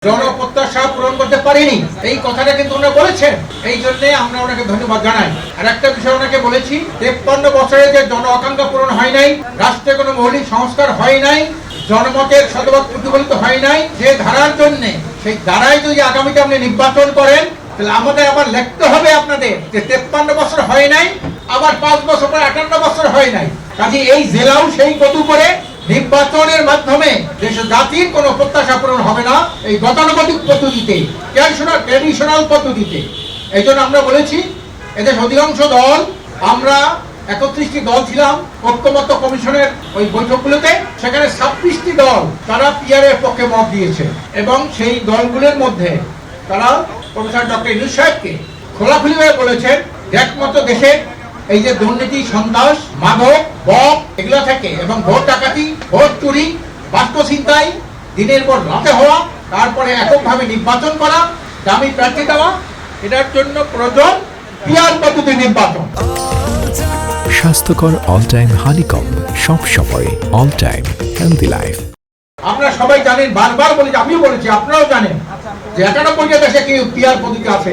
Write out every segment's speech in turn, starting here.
জনপ্রত্যাশা পূরণ করতে পারিনি, এই কথাটা কিন্তু ওনারা বলেছেন। এই জন্য আমরা ওনাকে ধন্যবাদ জানাই। আর একটা বিষয় ওনাকে বলেছি, 53 বছরে যে জন আকাঙ্ক্ষা পূরণ হয় নাই, রাষ্ট্রে কোনো মৌলিক সংস্কার হয় নাই, জনমতের শতভাগ প্রতিফলিত হয় নাই, যে ধারার জন্য সেই ধারায় যদি আগামীতে আপনি নির্বাচন করেন, তাহলে আমাদের আবার লিখতে হবে আপনাদের যে 53 বছর হয় নাই, আবার 5 বছর পরে 58 বছর হয় নাই। কাজে এই জেলাও সেই গতি করে নির্বাচনের মাধ্যমে দেশের জাতির কোনো প্রত্যাশা পূরণ হবে না এই গতানুগতিক পদ্ধতিতে, ট্র্যাডিশনাল পদ্ধতিতে। এই জন্য আমরা বলেছি, এদের অধিকাংশ দল, আমরা 31টি দল ছিলাম ঐক্যমত্য কমিশনের ওই বৈঠকগুলোতে, সেখানে 26টি দল তারা পিআর এর পক্ষে মত দিয়েছে এবং সেই দলগুলোর মধ্যে তারা প্রফেসর ডক্টর ইউনূস সাহেবকে খোলাখুলিভাবে বলেছেন, একমাত্র দেশে এই যে দুর্নীতি, সন্ত্রাস, মাদক, বক এগুলো থেকে এবং ভোট ডাকাতি, ভোট চুরি, বাস্তু ছিনতাই, দিনের পর রাতে হওয়া, তারপরে এককভাবে নির্বাচন করা, দামি প্রার্থী দেওয়া, এটার জন্য প্রয়োজন পিআর পদ্ধতির নির্বাচন। স্বাস্থ্যকর অল টাইম হানিকম, সব সময় অল টাইম হেলদি লাইফ। আমরা সবাই জানেন, বারবার বলি, আমিও বলেছি, আপনারাও জানেন যে 91টা দেশে কি পিআর পদ্ধতি আছে।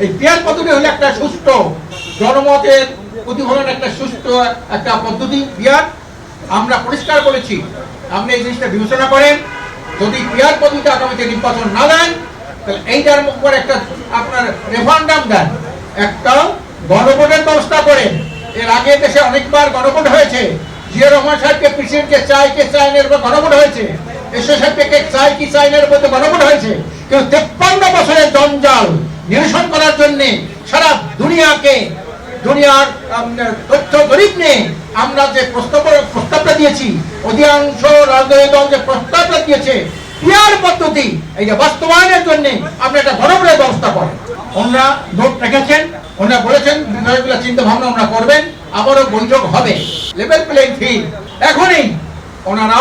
এই পিআর পদ্ধতি হলো একটা সুষ্ঠু জনমতের প্রতিফলন, একটা সুষ্ঠু একটা পদ্ধতি পিআর। আমরা পরিষ্কার বলেছি, আপনি এই জিনিসটা বিবেচনা করেন, যদি পিআর পদ্ধতিতে আগামীতে নির্বাচন না দেন, তাহলে এইটার উপর একটা আপনার রেফারেন্ডাম দেন, একটা গণভোটের ব্যবস্থা করেন। এর আগে দেশে অনেকবার গণভোট হয়েছে, জিয়া রহমান সাহেবকে প্রেসিডেন্টকে চাই কে চাই এর উপর গণভোট হয়েছে, এরশাদ সাহেবকে চাই কি চাই এর উপর গণভোট হয়েছে। কিন্তু 53 বছরের জঞ্জাল নিরসন করার জন্য সারা দুনিয়ার তথ্য জরিপ নিয়ে আমরা যে প্রস্তাবটা দিয়েছি, অধিকাংশ রাজনৈতিক দল যে প্রস্তাবটা দিয়েছে পিআর পদ্ধতি এই যে বাস্তবায়নের জন্য আপনি একটা গণভোটের ব্যবস্থা করেন। ওনারা নোট রেখেছেন, ওনারা বলেছেন বিষয়গুলো চিন্তা ভাবনা ওনারা করবেন, আবারও বৈঠক হবে, লেভেল প্লেইং ফিল্ড। এখনই ওনারা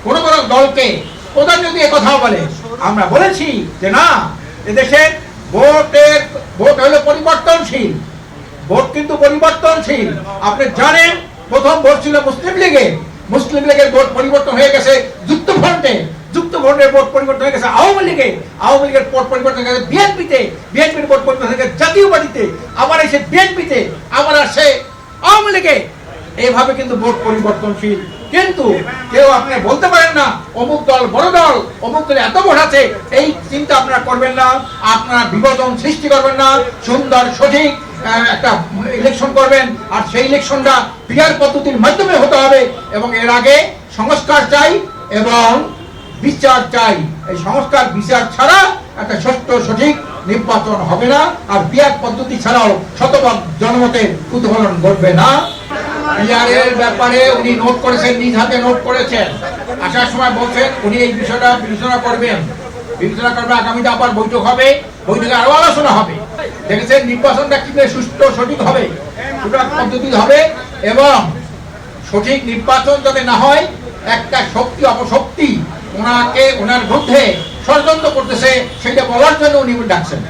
কোন দলকে প্রধান যদি কথা বলে, আমরা বলেছি যে না, এদেশের ভোট হলো পরিবর্তনশীল, ভোট কিন্তু পরিবর্তনশীল। আপনি জানেন, প্রথম ভোট ছিল মুসলিম লীগের ভোট পরিবর্তন হয়ে গেছে যুক্তফ্রন্টের ভোট পরিবর্তন হয়ে গেছে আওয়ামী লীগের ভোট পরিবর্তন হয়ে গেছে বিএনপির ভোট পরিবর্তন হয়ে গেছে জাতীয় পার্টিতে, আবার এসে বিএনপিতে, আবার আসে আওয়ামী লীগে। এইভাবে কিন্তু ভোট পরিবর্তনশীল। কিন্তু কেউ আপনি বলতে পারেন না অমুক দল বড় দল, অমুক দলে এত ভোট আছে, এই চিন্তা আপনারা করবেন না। আপনারা বিভাজন সৃষ্টি করবেন না, সুন্দর সঠিক একটা ইলেকশন করবেন। আর সেই ইলেকশনটা পিআর পদ্ধতির মাধ্যমে হতে হবে এবং এর আগে সংস্কার চাই এবং বিচার চাই। এই সংস্কার বিচার ছাড়া একটা সুষ্ঠু সঠিক নির্বাচন হবে না, আর পিআর পদ্ধতি ছাড়াও শতভাগ জনমতের প্রতিফলন ঘটবে না। পিআর এর ব্যাপারে উনি নোট করেছেন, নিজ হাতে নোট করেছেন, আসার সময় বলছেন উনি এই বিষয়টা বিবেচনা করবেন, আগামীতে আবার বৈঠক হবে, বৈঠকে আরো আলোচনা হবে। দেখেছেন নির্বাচনটা কিভাবে সুষ্ঠু সঠিক হবে, পদ্ধতি হবে এবং সঠিক নির্বাচন যাতে না হয়, একটা শক্তি অপশক্তি ওনার বিরুদ্ধে ষড়যন্ত্র করতেছে, সেটা বলার জন্য উনি ডাকছেন।